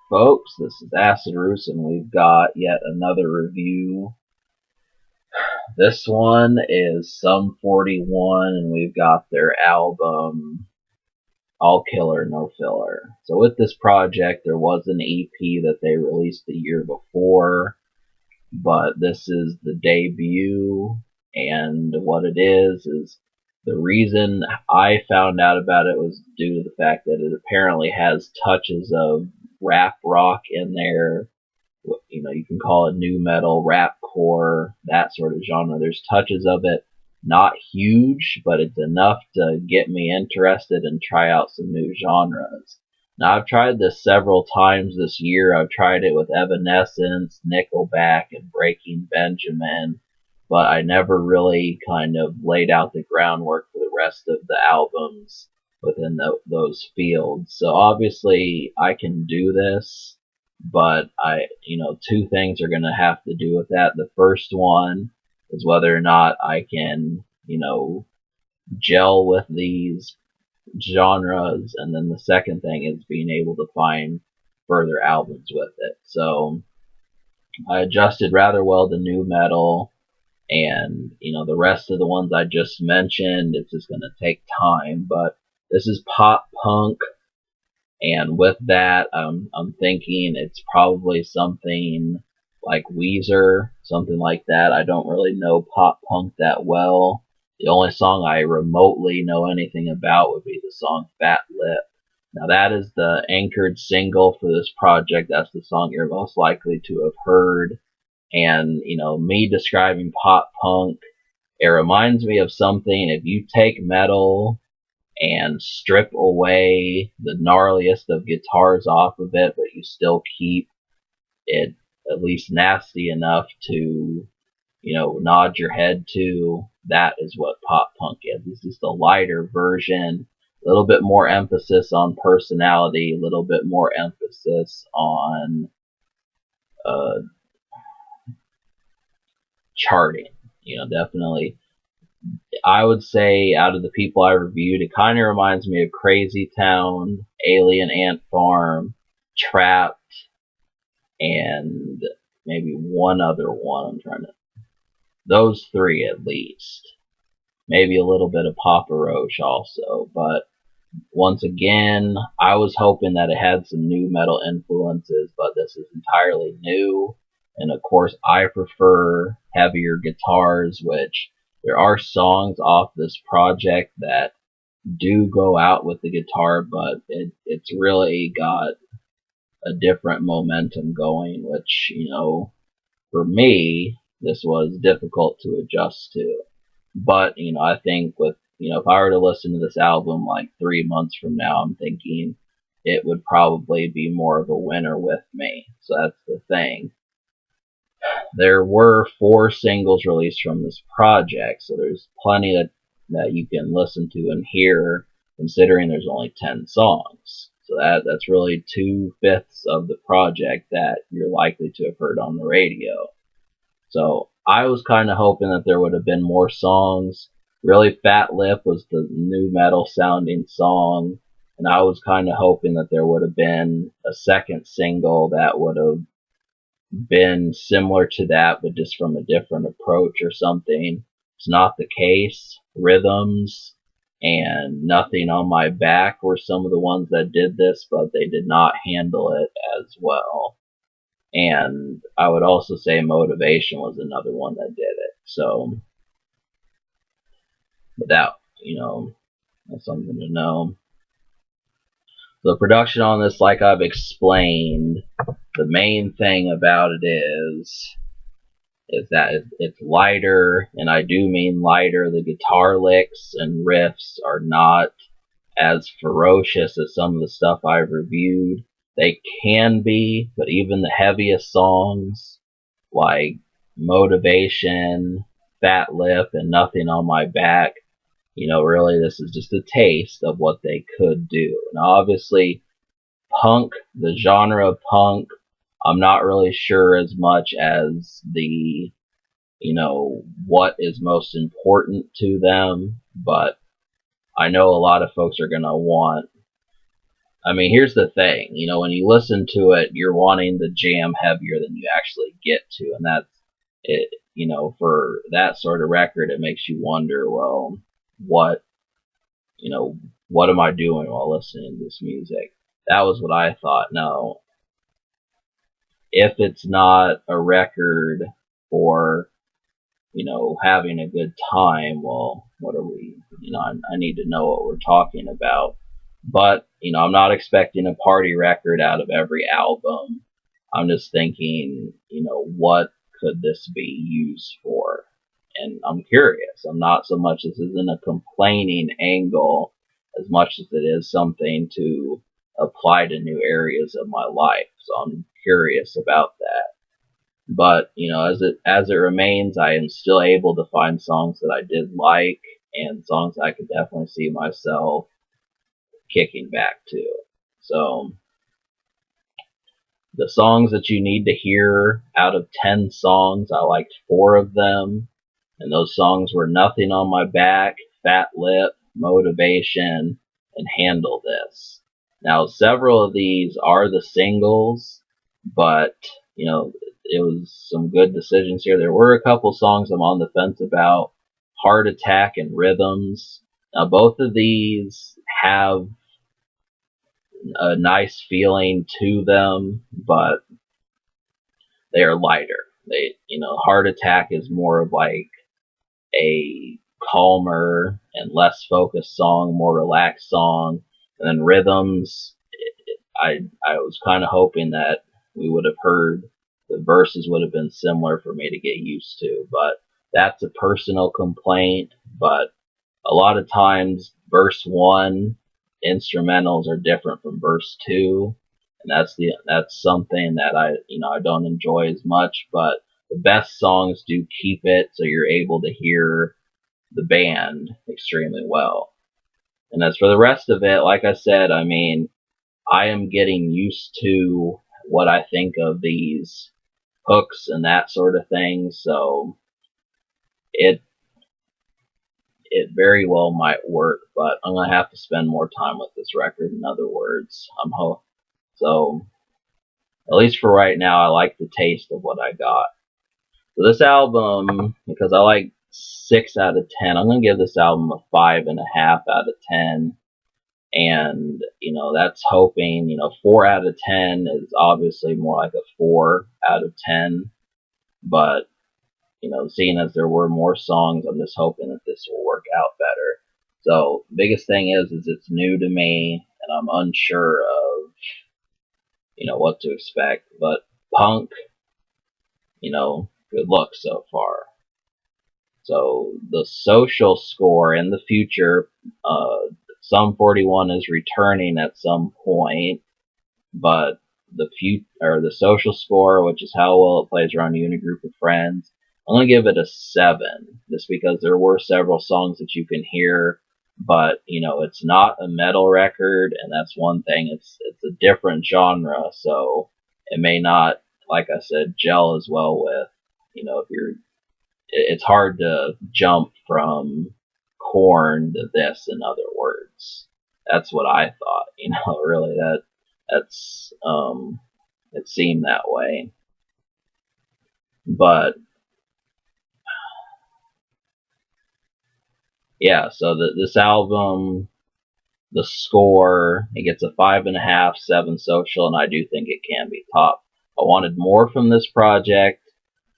folks. This is Acid Roots, and we've got yet another review. This one is Sum 41, and we've got their album All Killer No Filler. So with this project, there was an EP that they released the year before, but this is the debut, and what it is the reason I found out about it was due to the fact that it apparently has touches of rap rock in there. You know, you can call it new metal, rap core, that sort of genre. There's touches of it, not huge, but it's enough to get me interested and try out some new genres. Now, I've tried this several times this year. I've tried it with Evanescence, Nickelback, and Breaking Benjamin, but I never really kind of laid out the groundwork for the rest of the albums within those fields. So obviously, I can do this, but two things are going to have to do with that. The first one is whether or not I can, gel with these genres, and then the second thing is being able to find further albums with it. So I adjusted rather well to new metal, and the rest of the ones I just mentioned, it's just going to take time, but this is pop punk, and with that, I'm thinking it's probably something like Weezer, something like that. I don't really know pop punk that well. The only song I remotely know anything about would be the song Fat Lip. Now that is the anchored single for this project. That's the song you're most likely to have heard. And, me describing pop punk, it reminds me of something. If you take metal and strip away the gnarliest of guitars off of it, but you still keep it at least nasty enough to, nod your head to, that is what pop punk is. It's just a lighter version, a little bit more emphasis on personality, a little bit more emphasis on charting. Definitely, I would say out of the people I reviewed, it kind of reminds me of Crazy Town, Alien Ant Farm, Trapped, and maybe one other one. Those three at least. Maybe a little bit of Papa Roach also, but once again, I was hoping that it had some new metal influences, but this is entirely new. And of course, I prefer heavier guitars, which there are songs off this project that do go out with the guitar, but it's really got a different momentum going, which, for me, this was difficult to adjust to. But, I think if I were to listen to this album like 3 months from now, I'm thinking it would probably be more of a winner with me. So that's the thing. There were 4 singles released from this project, so there's plenty that you can listen to and hear, considering there's only 10 songs. So that's really 2/5 of the project that you're likely to have heard on the radio. So I was kind of hoping that there would have been more songs. Really, Fat Lip was the new metal sounding song, and I was kind of hoping that there would have been a second single that would have been similar to that, but just from a different approach or something. It's not the case. Rhythms and Nothing on My Back were some of the ones that did this, but they did not handle it as well. And I would also say Motivation was another one that did it. So, without, that's something to know. The production on this, like I've explained, the main thing about it is that it's lighter, and I do mean lighter. The guitar licks and riffs are not as ferocious as some of the stuff I've reviewed. They can be, but even the heaviest songs, like Motivation, Fat Lip, and Nothing on My Back, really this is just a taste of what they could do. And obviously, punk, the genre of punk, I'm not really sure as much as the, what is most important to them, but I know a lot of folks are going to want I mean, here's the thing, you know, when you listen to it, you're wanting the jam heavier than you actually get to, and that's it. You know, for that sort of record, it makes you wonder, well, what, you know, what am I doing while listening to this music? That was what I thought. No, if it's not a record for, you know, having a good time, well, what are we, you know, I need to know what we're talking about. But, you know, I'm not expecting a party record out of every album. I'm just thinking, you know, what could this be used for? And I'm curious. I'm not so much, this isn't a complaining angle as much as it is something to apply to new areas of my life. So I'm curious about that. But, you know, as it remains, I am still able to find songs that I did like and songs I could definitely see myself kicking back to. So the songs that you need to hear, out of 10 songs, I liked 4 of them. And those songs were Nothing on My Back, Fat Lip, Motivation, and Handle This. Now, several of these are the singles, but, you know, it was some good decisions here. There were a couple songs I'm on the fence about. Heart Attack and Rhythms. Now, both of these have a nice feeling to them, but they are lighter. They, you know, Heart Attack is more of like a calmer and less focused song, more relaxed song. And then Rhythms, I was kind of hoping that we would have heard the verses would have been similar for me to get used to, but that's a personal complaint. But a lot of times, verse 1 instrumentals are different from verse 2, and that's something that I don't enjoy as much. But the best songs do keep it so you're able to hear the band extremely well. And as for the rest of it, like I said, I mean, I am getting used to what I think of these hooks and that sort of thing, so it it very well might work, but I'm gonna have to spend more time with this record. In other words, so at least for right now, I like the taste of what I got. So this album, because I like 6 out of 10, I'm gonna give this album a 5.5 out of 10. And, you know, that's hoping, you know, 4 out of 10 is obviously more like a 4 out of 10. But, you know, seeing as there were more songs, I'm just hoping that this will work out better. So, biggest thing is it's new to me, and I'm unsure of, you know, what to expect. But Punk, you know, good luck so far. So, the social score in the future, Sum 41 is returning at some point, but the social score, which is how well it plays around you in a group of friends, I'm gonna give it a 7, just because there were several songs that you can hear, but you know it's not a metal record, and that's one thing. It's a different genre, so it may not, like I said, gel as well with, you know, if you're. It's hard to jump from Korn to this. In other words, that's what I thought. You know, really that's it seemed that way. But yeah, so this album, the score, it gets a 5.5, 7 social, and I do think it can be topped. I wanted more from this project,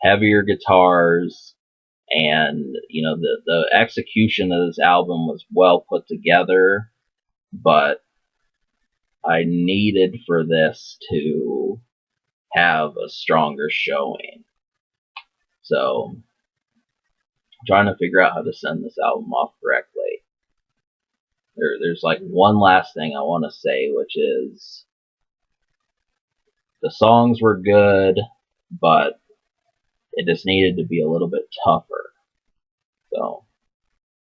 heavier guitars, and you know the execution of this album was well put together, but I needed for this to have a stronger showing. So I'm trying to figure out how to send this album off correctly. There's like one last thing I want to say, which is the songs were good, but it just needed to be a little bit tougher. So